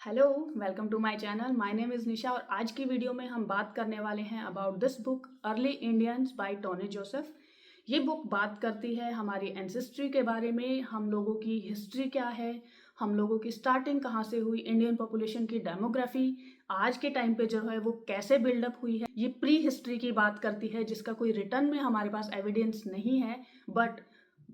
Hello, welcome to my channel. My name is Nisha और आज की वीडियो में हम बात करने वाले हैं about this book early Indians by Tony Joseph. ये बुक बात करती है हमारी एंसेस्ट्री के बारे में, हम लोगों की हिस्ट्री क्या है, हम लोगों की स्टार्टिंग कहाँ से हुई, इंडियन पॉपुलेशन की डेमोग्राफी आज के टाइम पे जो है वो कैसे बिल्डअप हुई है। ये प्री हिस्ट्री की बात करती है जिसका कोई रिटर्न में हमारे पास एविडेंस नहीं है, but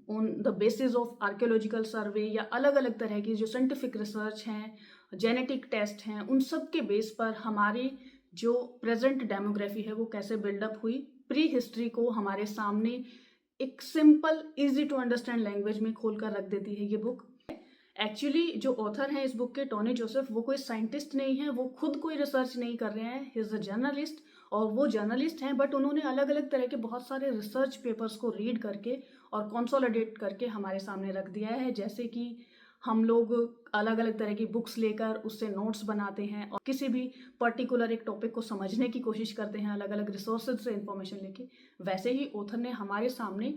on the basis of archaeological सर्वे या अलग अलग तरह की जो साइंटिफिक रिसर्च हैं, जेनेटिक टेस्ट हैं, उन सब के बेस पर हमारी जो प्रेजेंट डेमोग्राफी है वो कैसे बिल्डअप हुई, प्री हिस्ट्री को हमारे सामने एक simple easy to understand language में खोल कर रख देती है ये बुक। एक्चुअली जो ऑथर हैं इस बुक के, टोनी जोसेफ, वो कोई साइंटिस्ट नहीं है, वो खुद कोई रिसर्च नहीं कर रहे हैं, ही इज़ अ जर्नलिस्ट। और वो जर्नलिस्ट हैं बट उन्होंने अलग अलग तरह के बहुत सारे रिसर्च पेपर्स को रीड करके और कंसोलिडेट करके हमारे सामने रख दिया है। जैसे कि हम लोग अलग अलग तरह की बुक्स लेकर उससे नोट्स बनाते हैं और किसी भी पर्टिकुलर एक टॉपिक को समझने की कोशिश करते हैं अलग अलग रिसोर्सेज से इंफॉर्मेशन लेके, वैसे ही ऑथर ने हमारे सामने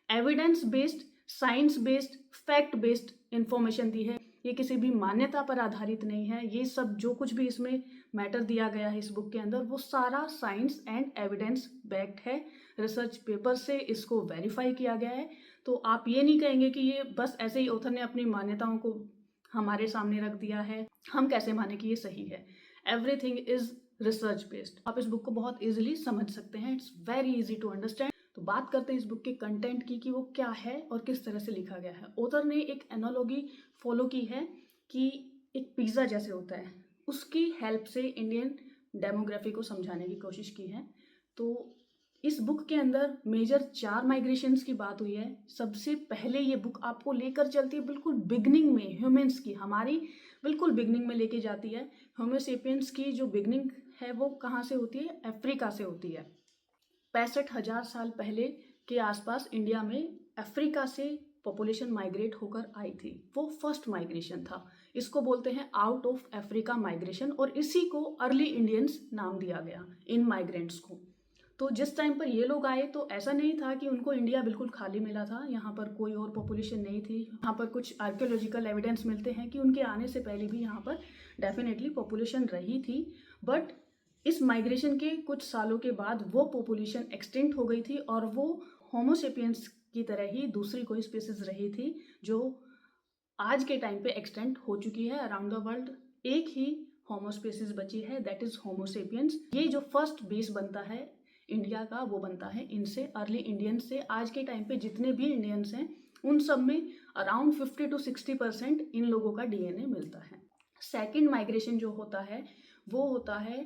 evidence based, science based, fact based information दी है। ये किसी भी मान्यता पर आधारित नहीं है। ये सब जो कुछ भी इसमें मैटर दिया गया है इस बुक के अंदर, वो सारा साइंस एंड एविडेंस बैक्ड है। रिसर्च पेपर से इसको वेरीफाई किया गया है। तो आप ये नहीं कहेंगे कि ये बस ऐसे ही ऑथर ने अपनी मान्यताओं को हमारे सामने रख दिया है, हम कैसे माने कि ये सही है। Everything is research based. आप इस बुक को बहुत इजीली समझ सकते हैं, it's very easy to understand. तो बात करते हैं इस बुक के कंटेंट की कि वो क्या है और किस तरह से लिखा गया है। ऑथर ने एक एनालॉजी फॉलो की है कि एक पिज़्ज़ा जैसे होता है, उसकी हेल्प से इंडियन डेमोग्राफी को समझाने की कोशिश की है। तो इस बुक के अंदर मेजर 4 माइग्रेशंस की बात हुई है। सबसे पहले ये बुक आपको लेकर चलती है बिल्कुल बिगनिंग में, ह्यूमंस की, हमारी बिल्कुल बिगनिंग में लेके जाती है। होमो सेपियंस की जो बिगनिंग है वो कहाँ से होती है? अफ्रीका से होती है। 65,000 साल पहले के आसपास इंडिया में अफ्रीका से पॉपुलेशन माइग्रेट होकर आई थी। वो फर्स्ट माइग्रेशन था। इसको बोलते हैं आउट ऑफ अफ्रीका माइग्रेशन और इसी को अर्ली इंडियंस नाम दिया गया, इन माइग्रेंट्स को। तो जिस टाइम पर ये लोग आए तो ऐसा नहीं था कि उनको इंडिया बिल्कुल खाली मिला था, यहाँ पर कोई और पॉपुलेशन नहीं थी। यहाँ पर कुछ आर्कियोलॉजिकल एविडेंस मिलते हैं कि उनके आने से पहले भी यहाँ पर डेफिनेटली पॉपुलेशन रही थी, बट इस माइग्रेशन के कुछ सालों के बाद वो पॉपुलेशन एक्सटिंक्ट हो गई थी और वो होमोसेपियंस की तरह ही दूसरी कोई स्पीसीज रही थी जो आज के टाइम पे एक्सटेंट हो चुकी है अराउंड द वर्ल्ड। एक ही होमो स्पीसीज बची है, दैट इज होमोसेपियंस। ये जो फर्स्ट बेस बनता है इंडिया का, वो बनता है इनसे, अर्ली इंडियंस से। आज के टाइम पे जितने भी इंडियंस हैं उन सब में अराउंड 50 to 60% इन लोगों का डीएनए मिलता है। सेकेंड माइग्रेशन जो होता है वो होता है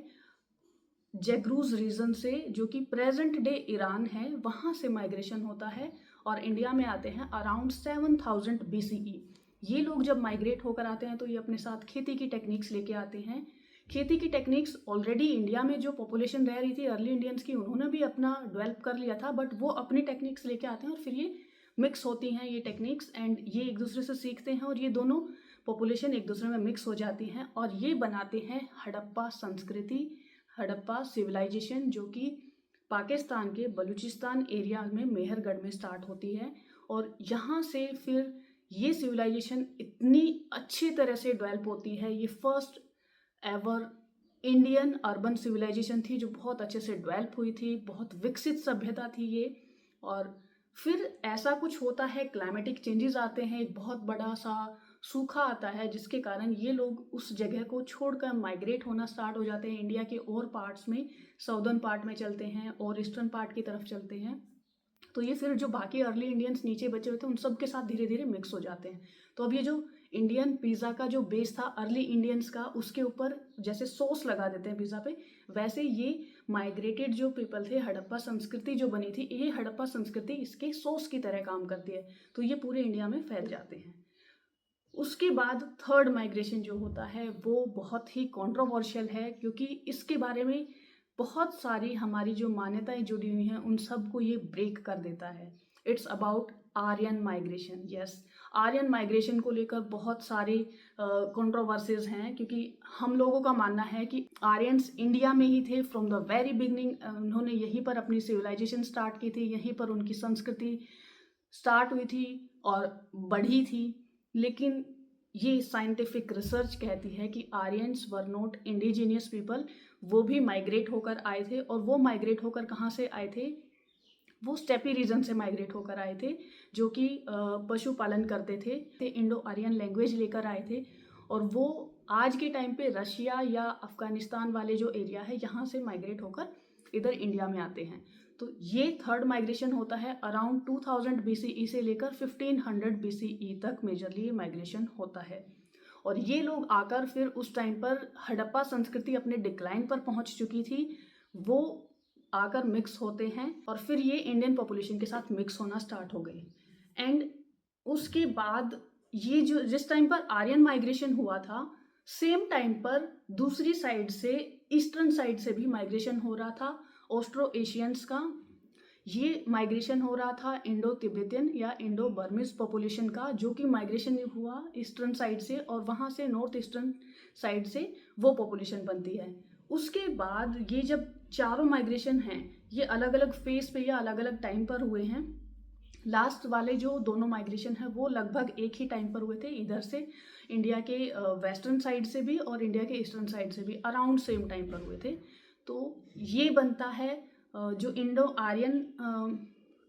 जैग्रूज रीजन से, जो कि प्रेजेंट डे ईरान है, वहाँ से माइग्रेशन होता है और इंडिया में आते हैं अराउंड 7000 BCE। ये लोग जब माइग्रेट होकर आते हैं तो ये अपने साथ खेती की टेक्निक्स लेके आते हैं। खेती की टेक्निक्स ऑलरेडी इंडिया में जो पॉपुलेशन रह रही थी अर्ली इंडियंस की, उन्होंने भी अपना डेवलप कर लिया था, बट वो अपनी टेक्निक्स लेके आते हैं और फिर ये मिक्स होती हैं ये टेक्निक्स एंड ये एक दूसरे से सीखते हैं और ये दोनों पॉपुलेशन एक दूसरे में मिक्स हो जाती हैं और ये बनाते हैं हड़प्पा संस्कृति, हड़प्पा सिविलाइजेशन, जो कि पाकिस्तान के बलूचिस्तान एरिया में मेहरगढ़ में स्टार्ट होती है। और यहाँ से फिर ये सिविलाइजेशन इतनी अच्छी तरह से डेवलप होती है। ये first ever Indian urban civilisation थी जो बहुत अच्छे से डेवलप हुई थी, बहुत विकसित सभ्यता थी ये। और फिर ऐसा कुछ होता है, क्लाइमेटिक चेंजेस आते हैं, एक बहुत बड़ा सा सूखा आता है जिसके कारण ये लोग उस जगह को छोड़कर माइग्रेट होना स्टार्ट हो जाते हैं। इंडिया के और पार्ट्स में, साउदर्न पार्ट में चलते हैं और ईस्टर्न पार्ट की तरफ चलते हैं। तो ये फिर जो बाकी अर्ली इंडियंस नीचे बचे हुए थे उन सब के साथ धीरे धीरे मिक्स हो जाते हैं। तो अब ये जो इंडियन पिज़्ज़ा का जो बेस था अर्ली इंडियंस का, उसके ऊपर जैसे सॉस लगा देते हैं पिज़्ज़ा पे, वैसे ये माइग्रेटेड जो पीपल थे, हड़प्पा संस्कृति जो बनी थी, ये हड़प्पा संस्कृति इसके सॉस की तरह काम करती है। तो ये पूरे इंडिया में फैल जाते हैं। उसके बाद थर्ड माइग्रेशन जो होता है वो बहुत ही कंट्रोवर्शियल है, क्योंकि इसके बारे में बहुत सारी हमारी जो मान्यताएं जुड़ी हुई हैं उन सब को ये ब्रेक कर देता है। It's about Aryan migration. Yes, Aryan migration को लेकर बहुत सारे कंट्रोवर्सीज हैं, क्योंकि हम लोगों का मानना है कि आर्यंस इंडिया में ही थे फ्रॉम द वेरी बिगनिंग। उन्होंने यहीं पर अपनी सिविलाइजेशन स्टार्ट की थी, यहीं पर उनकी संस्कृति स्टार्ट हुई थी और बढ़ी थी। लेकिन ये साइंटिफिक रिसर्च कहती है कि Aryans were not indigenous people, वो भी माइग्रेट होकर आए थे। और वो माइग्रेट होकर कहाँ से आए थे? वो स्टेपी रीजन से माइग्रेट होकर आए थे, जो कि पशुपालन करते थे इंडो आर्यन लैंग्वेज लेकर आए थे। और वो आज के टाइम पे रशिया या अफगानिस्तान वाले जो एरिया है यहाँ से माइग्रेट होकर इधर इंडिया में आते हैं। तो ये थर्ड माइग्रेशन होता है अराउंड 2000 BCE से लेकर 1500 BCE तक मेजरली माइग्रेशन होता है। और ये लोग आकर फिर उस टाइम पर हड़प्पा संस्कृति अपने डिक्लाइन पर पहुंच चुकी थी, वो आकर मिक्स होते हैं और फिर ये इंडियन पॉपुलेशन के साथ मिक्स होना स्टार्ट हो गए। एंड उसके बाद ये जो जिस टाइम पर आर्यन माइग्रेशन हुआ था, सेम टाइम पर दूसरी साइड से, ईस्टर्न साइड से भी माइग्रेशन हो रहा था ऑस्ट्रो एशियंस का। ये माइग्रेशन हो रहा था इंडो तिब्बतियन या इंडो बर्मिस पॉपुलेशन का, जो कि माइग्रेशन हुआ ईस्टर्न साइड से और वहाँ से नॉर्थ ईस्टर्न साइड से वो पॉपुलेशन बनती है। उसके बाद ये जब चारों माइग्रेशन हैं ये अलग अलग फेज पे या अलग अलग टाइम पर हुए हैं। लास्ट वाले जो दोनों माइग्रेशन है वो लगभग एक ही टाइम पर हुए थे, इधर से इंडिया के वेस्टर्न साइड से भी और इंडिया के ईस्टर्न साइड से भी अराउंड सेम टाइम पर हुए थे। तो ये बनता है जो इंडो आर्यन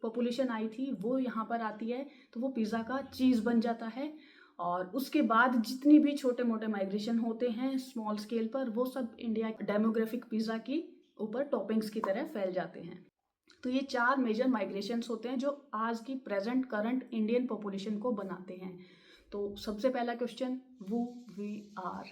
पॉपुलेशन आई थी वो यहाँ पर आती है, तो वो पिज़्ज़ा का चीज़ बन जाता है। और उसके बाद जितनी भी छोटे मोटे माइग्रेशन होते हैं स्मॉल स्केल पर, वो सब इंडिया डेमोग्राफिक पिज़्ज़ा की ऊपर टॉपिंग्स की तरह फैल जाते हैं। तो ये 4 मेजर माइग्रेशंस होते हैं जो आज की प्रेजेंट करंट इंडियन पॉपुलेशन को बनाते हैं। तो सबसे पहला क्वेश्चन, वो वी आर,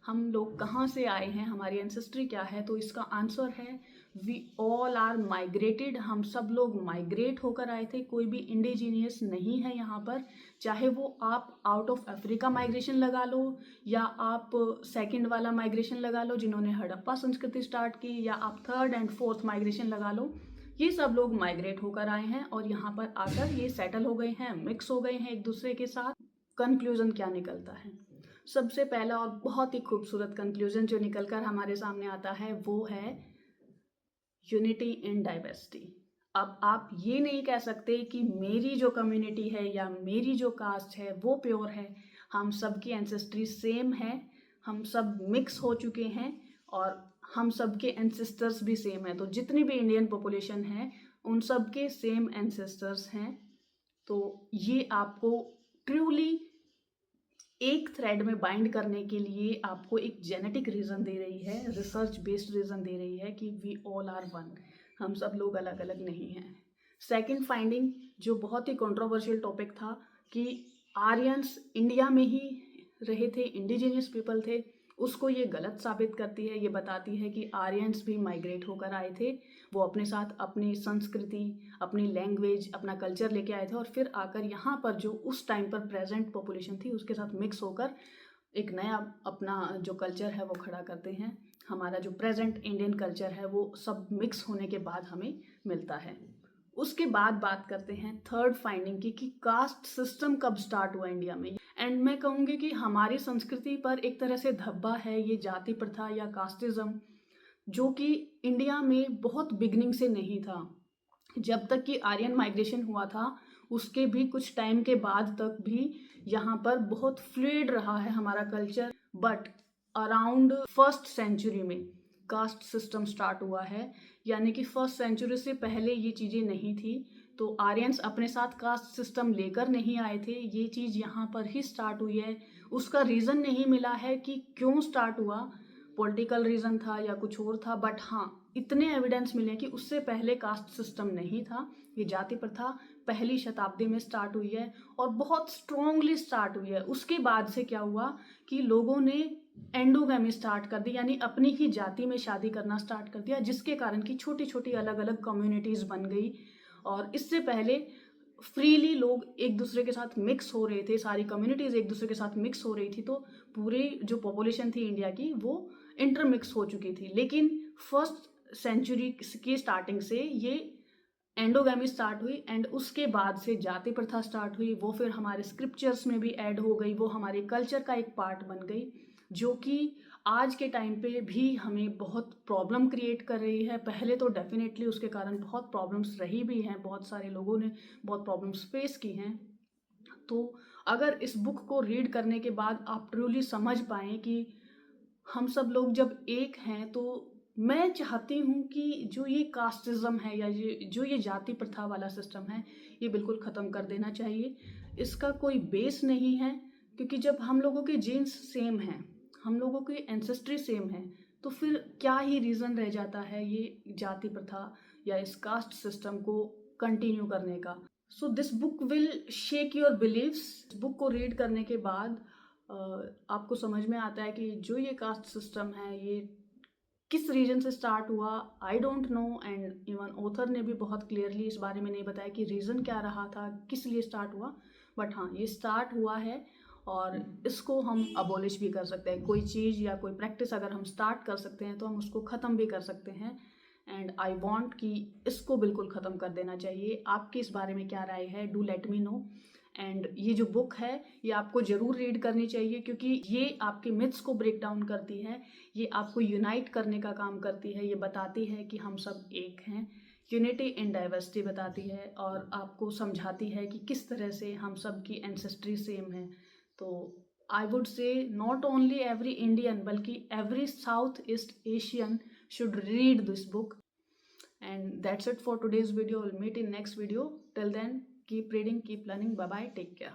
हम लोग कहाँ से आए हैं, हमारी एंसेस्ट्री क्या है? तो इसका आंसर है वी ऑल आर माइग्रेटेड। हम सब लोग माइग्रेट होकर आए थे, कोई भी इंडिजीनियस नहीं है यहाँ पर। चाहे वो आप आउट ऑफ अफ्रीका माइग्रेशन लगा लो या आप सेकंड वाला माइग्रेशन लगा लो जिन्होंने हड़प्पा संस्कृति स्टार्ट की, या आप थर्ड एंड फोर्थ माइग्रेशन लगा लो, ये सब लोग माइग्रेट होकर आए हैं और यहाँ पर आकर ये सेटल हो गए हैं, मिक्स हो गए हैं एक दूसरे के साथ। कंक्लूजन क्या निकलता है? सबसे पहला और बहुत ही खूबसूरत कंक्लूजन जो निकलकर हमारे सामने आता है वो है यूनिटी इन डाइवर्सिटी। अब आप ये नहीं कह सकते कि मेरी जो कम्युनिटी है या मेरी जो कास्ट है वो प्योर है। हम सब की एंसेस्ट्री सेम है, हम सब मिक्स हो चुके हैं और हम सब के एंसेस्टर्स भी सेम है। तो जितनी भी इंडियन पॉपुलेशन है उन सब के सेम एंसेस्टर्स हैं। तो ये आपको ट्रूली एक थ्रेड में बाइंड करने के लिए आपको एक जेनेटिक रीज़न दे रही है, रिसर्च बेस्ड रीज़न दे रही है कि वी ऑल आर वन, हम सब लोग अलग अलग नहीं हैं। सेकंड फाइंडिंग जो बहुत ही कंट्रोवर्शियल टॉपिक था कि आर्यंस इंडिया में ही रहे थे, इंडिजिनियस पीपल थे, उसको ये गलत साबित करती है। ये बताती है कि आर्यंस भी माइग्रेट होकर आए थे, वो अपने साथ अपनी संस्कृति, अपनी लैंग्वेज, अपना कल्चर लेके आए थे और फिर आकर यहाँ पर जो उस टाइम पर प्रेजेंट पॉपुलेशन थी उसके साथ मिक्स होकर एक नया अपना जो कल्चर है वो खड़ा करते हैं। हमारा जो प्रेजेंट इंडियन कल्चर है वो सब मिक्स होने के बाद हमें मिलता है। उसके बाद बात करते हैं थर्ड फाइंडिंग की कि कास्ट सिस्टम कब स्टार्ट हुआ इंडिया में। एंड मैं कहूँगी कि हमारी संस्कृति पर एक तरह से धब्बा है ये जाति प्रथा या कास्टिज्म, जो कि इंडिया में बहुत बिगनिंग से नहीं था। जब तक कि आर्यन माइग्रेशन हुआ था उसके भी कुछ टाइम के बाद तक भी यहाँ पर बहुत फ्लूइड रहा है हमारा culture. But around first century में कास्ट सिस्टम स्टार्ट हुआ है, यानी कि फर्स्ट सेंचुरी से पहले ये चीज़ें नहीं थी। तो आर्यंस अपने साथ कास्ट सिस्टम लेकर नहीं आए थे, ये चीज़ यहाँ पर ही स्टार्ट हुई है। उसका रीज़न नहीं मिला है कि क्यों स्टार्ट हुआ, पॉलिटिकल रीज़न था या कुछ और था, बट हाँ इतने एविडेंस मिले कि उससे पहले कास्ट सिस्टम नहीं था। ये जाति प्रथा पहली शताब्दी में स्टार्ट हुई है और बहुत स्ट्रॉन्गली स्टार्ट हुई है। उसके बाद से क्या हुआ कि लोगों ने एंडोगैमी स्टार्ट कर दी, यानी अपनी ही जाति में शादी करना स्टार्ट कर दिया, जिसके कारण की छोटी छोटी अलग अलग कम्युनिटीज़ बन गई। और इससे पहले फ्रीली लोग एक दूसरे के साथ मिक्स हो रहे थे, सारी कम्युनिटीज़ एक दूसरे के साथ मिक्स हो रही थी, तो पूरी जो पॉपुलेशन थी इंडिया की वो इंटरमिक्स हो चुकी थी। लेकिन फर्स्ट सेंचुरी की स्टार्टिंग से ये एंडोगैमी स्टार्ट हुई एंड उसके बाद से जाति प्रथा स्टार्ट हुई, वो फिर हमारे स्क्रिप्चर्स में भी ऐड हो गई, वो हमारे कल्चर का एक पार्ट बन गई, जो कि आज के टाइम पे भी हमें बहुत प्रॉब्लम क्रिएट कर रही है। पहले तो डेफिनेटली उसके कारण बहुत प्रॉब्लम्स रही भी हैं, बहुत सारे लोगों ने बहुत प्रॉब्लम्स फेस की हैं। तो अगर इस बुक को रीड करने के बाद आप ट्रूली समझ पाएँ कि हम सब लोग जब एक हैं, तो मैं चाहती हूँ कि जो ये कास्टिज़्म है या ये जाति प्रथा वाला सिस्टम है, ये बिल्कुल ख़त्म कर देना चाहिए। इसका कोई बेस नहीं है, क्योंकि जब हम लोगों के जीन्स सेम हैं, हम लोगों की एंसेस्ट्री सेम है, तो फिर क्या ही रीज़न रह जाता है ये जाति प्रथा या इस कास्ट सिस्टम को कंटिन्यू करने का। So this book will shake your beliefs. Book को रीड करने के बाद आपको समझ में आता है कि जो ये कास्ट सिस्टम है, ये किस रीजन से स्टार्ट हुआ, I don't know. And even author ने भी बहुत क्लियरली इस बारे में नहीं बताया कि रीज़न क्या रहा था, किस लिए स्टार्ट हुआ। बट हाँ, ये स्टार्ट हुआ है और इसको हम अबॉलिश भी कर सकते हैं। कोई चीज़ या कोई प्रैक्टिस अगर हम स्टार्ट कर सकते हैं तो हम उसको ख़त्म भी कर सकते हैं। एंड आई वॉन्ट कि इसको बिल्कुल ख़त्म कर देना चाहिए। आपकी इस बारे में क्या राय है, do let me know. And ये जो बुक है, ये आपको ज़रूर रीड करनी चाहिए, क्योंकि ये आपके मिथ्स को ब्रेक डाउन करती है, ये आपको यूनाइट करने का काम करती है, ये बताती है कि हम सब एक हैं, यूनिटी इन डाइवर्सिटी बताती है, और आपको समझाती है कि किस तरह से हम सब की एंसेस्ट्री सेम है। तो I would say not only every Indian बल्कि every South East Asian should read this book. And that's it for today's video. We'll meet in next video. Till then, keep reading, keep learning. Bye bye, take care.